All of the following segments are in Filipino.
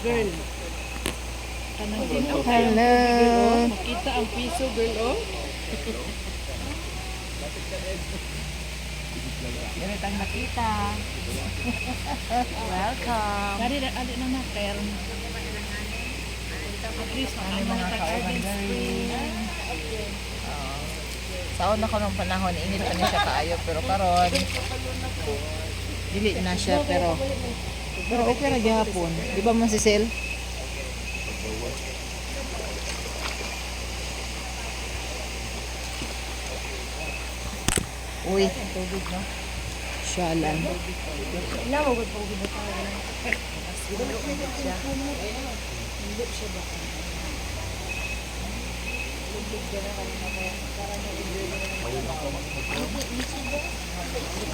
Girl. Kanang Hello. Hello. Makita ang piso, girl, oh. Ganit ang nakita. Welcome. Kari na ali na na kaya ron. At least Ano mga mga Garden Spring. Saon ako nung panahon, init pa niya siya kaayo. Pero karon dili na siya, pero okay na gyapon. Di ba man si Sel? Uy, tubig no? Syalan.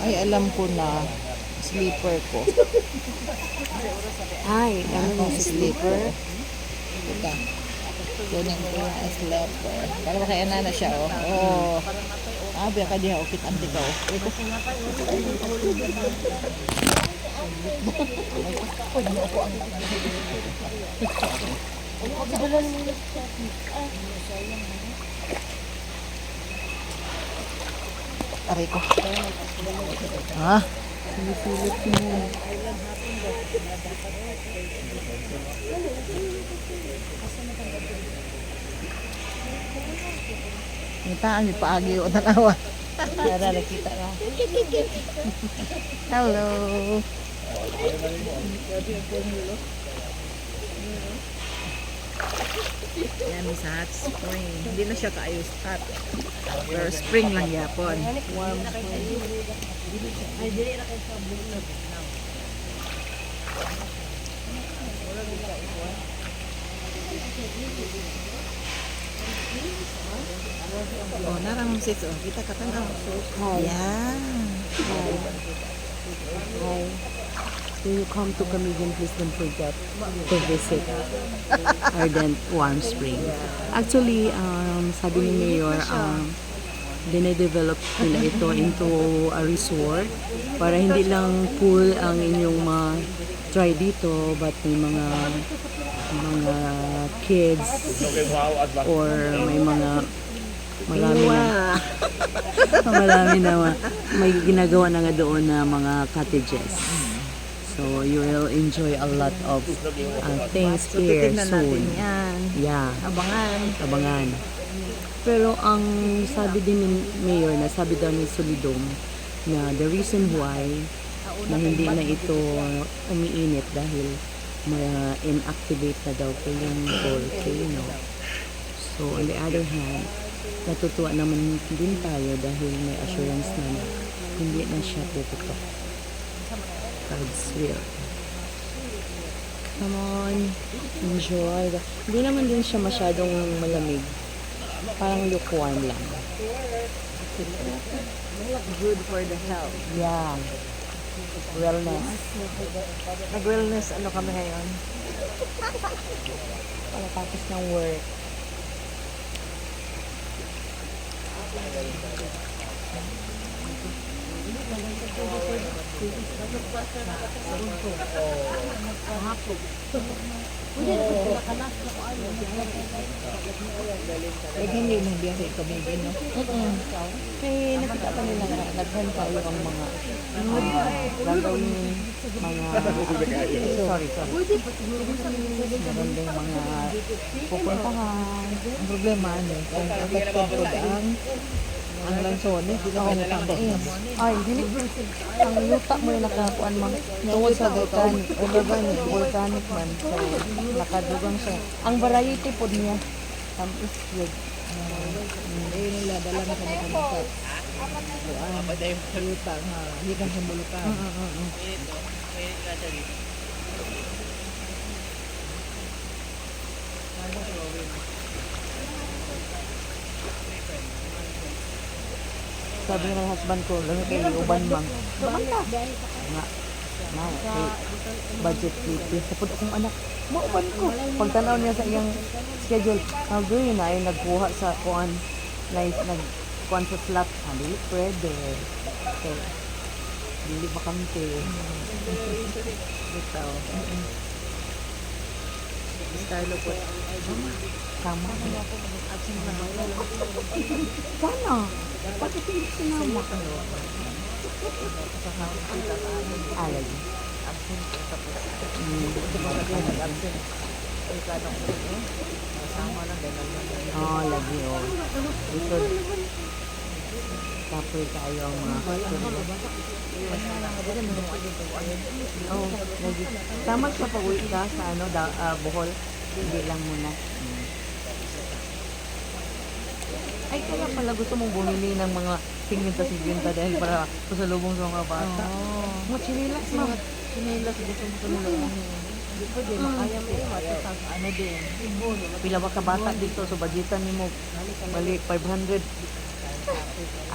Ay, alam ko na. Sleeper ko. Ay, ano Ako, sleeper. Ito. Kunin ko ang sleeper. Para makaya na siya, oh. Oh. Biya ka diha, okit anti ka, oh. Ito. Aray ko. Ha? Sinipilit mo. Nitaan, may paagi o tanawa. Para nakita ka. Hello. Yan sa hot spring. Hindi na siya kaayos hot. Pero spring lang yapon. Warm spring. Ay, dili na kayo sa bulog. Oh, narang sis, oh. Kita katanaw. Hi. Yan. Hi. When you come to Camigan, please don't forget to visit Ardent Warm Spring. Actually, sabi ni Mayor, dinedevelop nila ito into a resort para hindi lang pool ang inyong try dito, but may mga kids or may mga marami na may ginagawa na nga doon na mga cottages. So you will enjoy a lot of things So, here titignan natin soon. yan. Yeah, Abangan. pero ang sabi din ni Mayor, na sabi daw ni Solidum, na the reason why na hindi na ito umiinit dahil ma-inactivate na daw po yung volcano. So on the other hand, natutuwa naman din tayo dahil may assurance na hindi na siya puputok. God's will. Come on, enjoy. Hindi naman din siya masyadong malamig. Parang lukewarm lang. Good for the health. Yeah. Wellness. Nag-wellness ano kami ngayon? Pagkatapos ng work. Hindi mong biya sa ikabigin, no? Kaya nakita pa nila na naghan tayo ang mga gagawin mga sorry. Meron din mga pupuntahan. Ang problema, ano, ang affected ko ang lansones, di ka kaya natandais. Ay, dili. Ang luta mo yung nakakuan mo. Tungkol sa volcanic, Volcanic man. So, nakadugang siya. Ang variety po niya. Is good. ayun nila, dala na kami kanakat. So, luta nga, hikan sa bulukan. Sabi ng husband ko, lang kayo uban mang. Nga, budget meeting. Tapos akong anak, mauban ko. Pagtanaw niya sa iyang schedule, nagawin na ay nagkuha sa kuan, nagkuhan sa slot. Dili pwede. So, dili bakante. Ito. Carlo po. Tama. Sana. Bakit hindi sinama ka? Alay. Oh, lagi oh. Ito. Tapos tayo ang mga customer. Oh, lagi. Tama sa pag-uwi ka sa ano, Bohol. Hindi lang muna. Ay, kaya pala gusto mong bumili ng mga 50-50 dahil para pasalubong sa mga bata. Mga chinilas, ma'am. Sinila sa gusto mo kanila. Hindi po din, kaya mo yung ano din. Pila ba ka bata dito, so budgetan ni mo balik 500.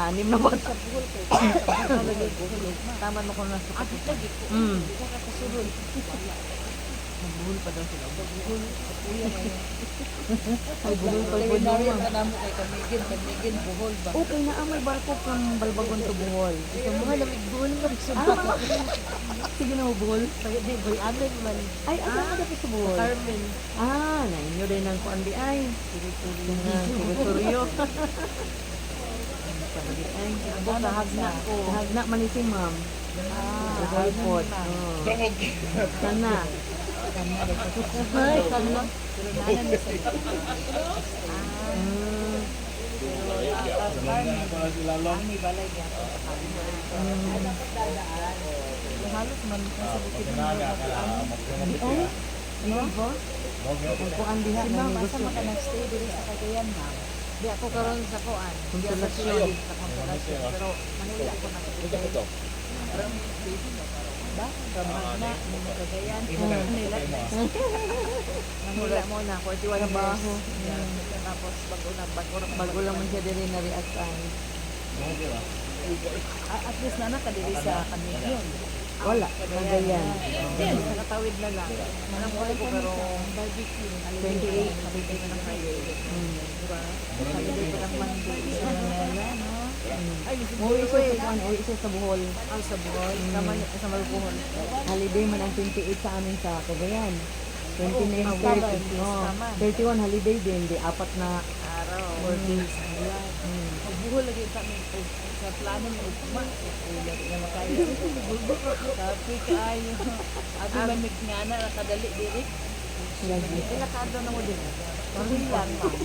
Anim na bata. Tama mo kung nasa kapatid. Mm. Buhol pa daw sila. Buhol. Ay, buhol pa po Culinary naman. ang kanamo kay Kamigin, buhol ba? Okay na, may barko kang Balbagon to Bohol. Ito mga lamig buhol mo sa Sige na mo, Bohol. Di, boy, amin man. Ay, asa ka dapat sa Bohol? Carmen. Na inyo din ang kuandi ay. Sirituryo. Ay, Ako, nahagna ko. hagna man ni si ma'am. Sa airport. Oh. Sana. Ay, kalo. Pero naanan na sa Kami balay niya. Halos man sa bukid ng Ay, ano ba? Ang kuandi ha, Si ma'am, na asa gusto. man ka nag-stay dito sa Cagayan, ma'am? Di ako karon sa kuan. Konsolasyon. Sa konsolasyon. Pero Manila ako nakapagay. Ba? Gamag na, hindi mo Cagayan. Manila. Manila mo na, 41 Trabaho. years. Tapos Bago lang man siya din na-react ay. At least na nakadiri sa Kamigyon. Wala, Cagayan. Sa Katawid na lang. Anong wala ko pero barbecue. 28. Sabay na ng highway. Diba? Sabay ko ng Monday. Sa Manila, no? Ay, Uwi siya sa kuan, uwi siya sa Bohol. sa Bohol. Sa Malukuhon. Holiday man ang 28 sa amin sa Cagayan. 29, Oh, 30. yes, Oh, tama. 31 holiday din, di apat na Araw. 4 days. Magbuhol lagi kami sa plano mo ugma. Ulat na makaya. Tapi kaayo. Abi man nga na nakadali diri. Lagi. Pinakaadto na mo din. Pamilya lang.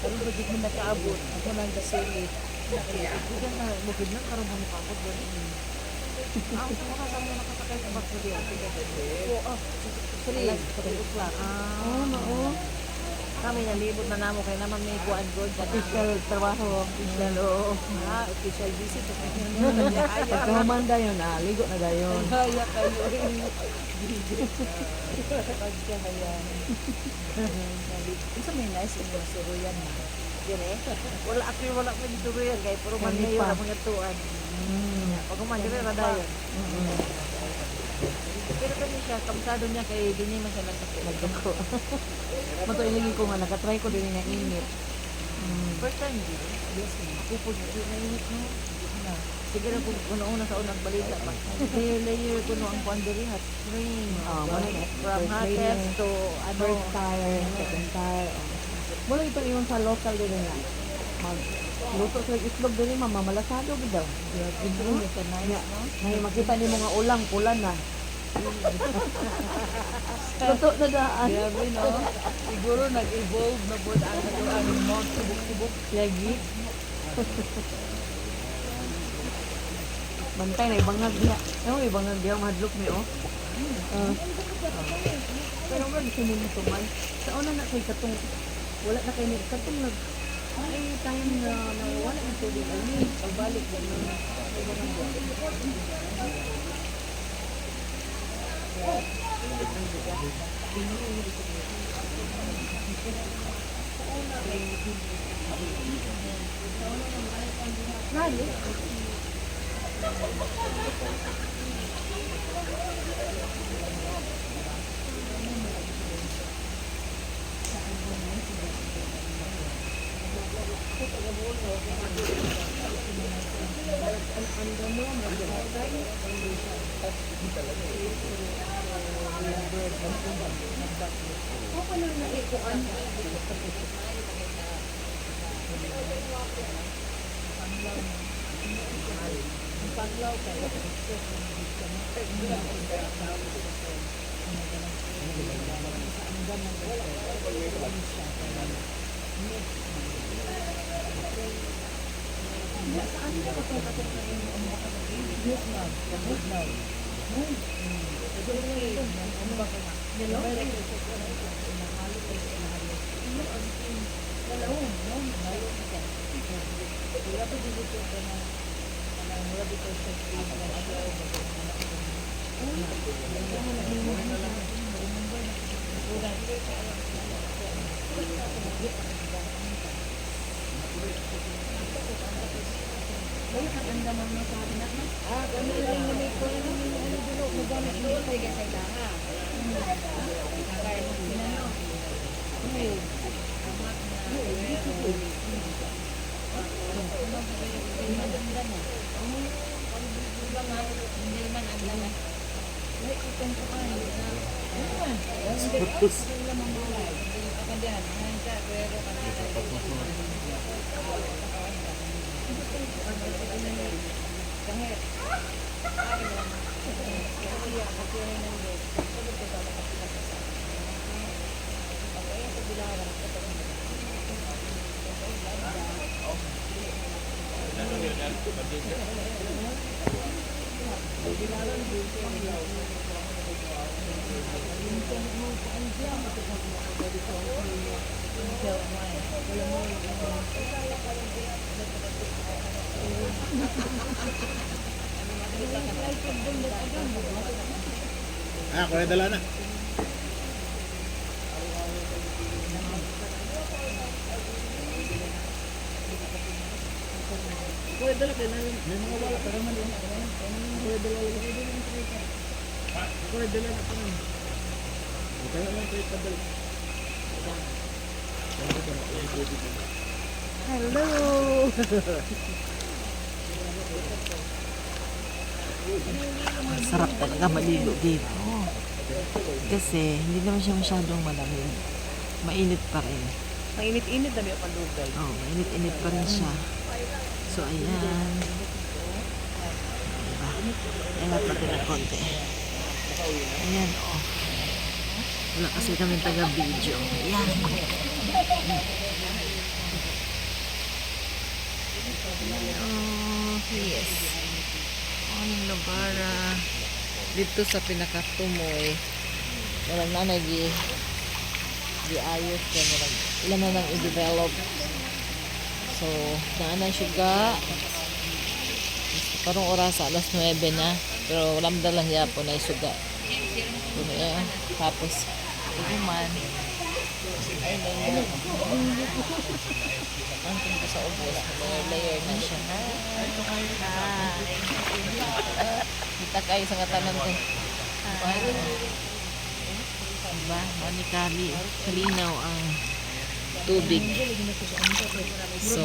Pero bagit mo nakaabot. Ako nang kasulit. Diyan na bukid na karon mo kapot ba ni. Ang mga sa mga nakasakay sa bus mo diyan. Oo. Sorry. Oh, mao. Kami nalibot na namo kay naman may kuan good sa Official trabaho. official official visit sa kanya. Pagkahuman dayon, ligo na dayon. Kaya kayo. Pagkahayan. Isa may nice yung suruyan na. Yan eh. Wala actually wala ko yung suruyan kaya puro man Kami ngayon pa. ang mga tuan. Pag umandiri na dayon. Pero kami siya, kamsado niya kay di niya man siya nagkakit. Nagdako. Mato ilagay ko nga, nakatry ko din nga init. First time din. Yes, ako po di na init no. Siguro kung una-una sa unang balita pa. Layer ko no ang pandiri hot spring. From hottest to ano. First tire, second tire. Mula ito iwan sa local din nga. Luto sa itlog din mama, malasado gid daw. Ito sa nice no. May makita ni mga ulang, pula na. Luto na daan. Grabe no. Siguro nag-evolve na po ang mga tibok-tibok. Lagi. Bantay na ibangag niya. Ibangag niya mahadlok mi oh. Pero wala di kami tumal. Sa una na kay katong wala na kay ni katong nag ay time na wala na tubig ay pagbalik din na. Nali. Ah, kuya dala na. Kuya dala kayo na may mga wala pero man din. Kuya dala lang kayo din. Kuya dala na pa rin. Kaya lang kayo padala. Hello! Masarap talaga maligo dito. Kasi hindi naman siya masyadong malamig. Mainit pa rin. Mainit-init na ang palugay. Oh, mainit-init pa rin siya. So, ayan. Diba? Ayan pa rin ng konti. Ayan, oh. Wala kasi kami taga-video. Ayan. Oh, yes. Ang Nabara. Dito sa pinakatumoy. Walang na nag-iayos ka. Ilan na nang i-develop. So, naanan syuga. Parang oras alas 9 na. Pero walang dalang yapo na isuga. Tapos, tuguman. Ay, layer. Ang tingin sa ubos. Layer na siya. Hi. Kita kayo sa katanan ko. Diba? Manikali. Kalinaw ang tubig. So,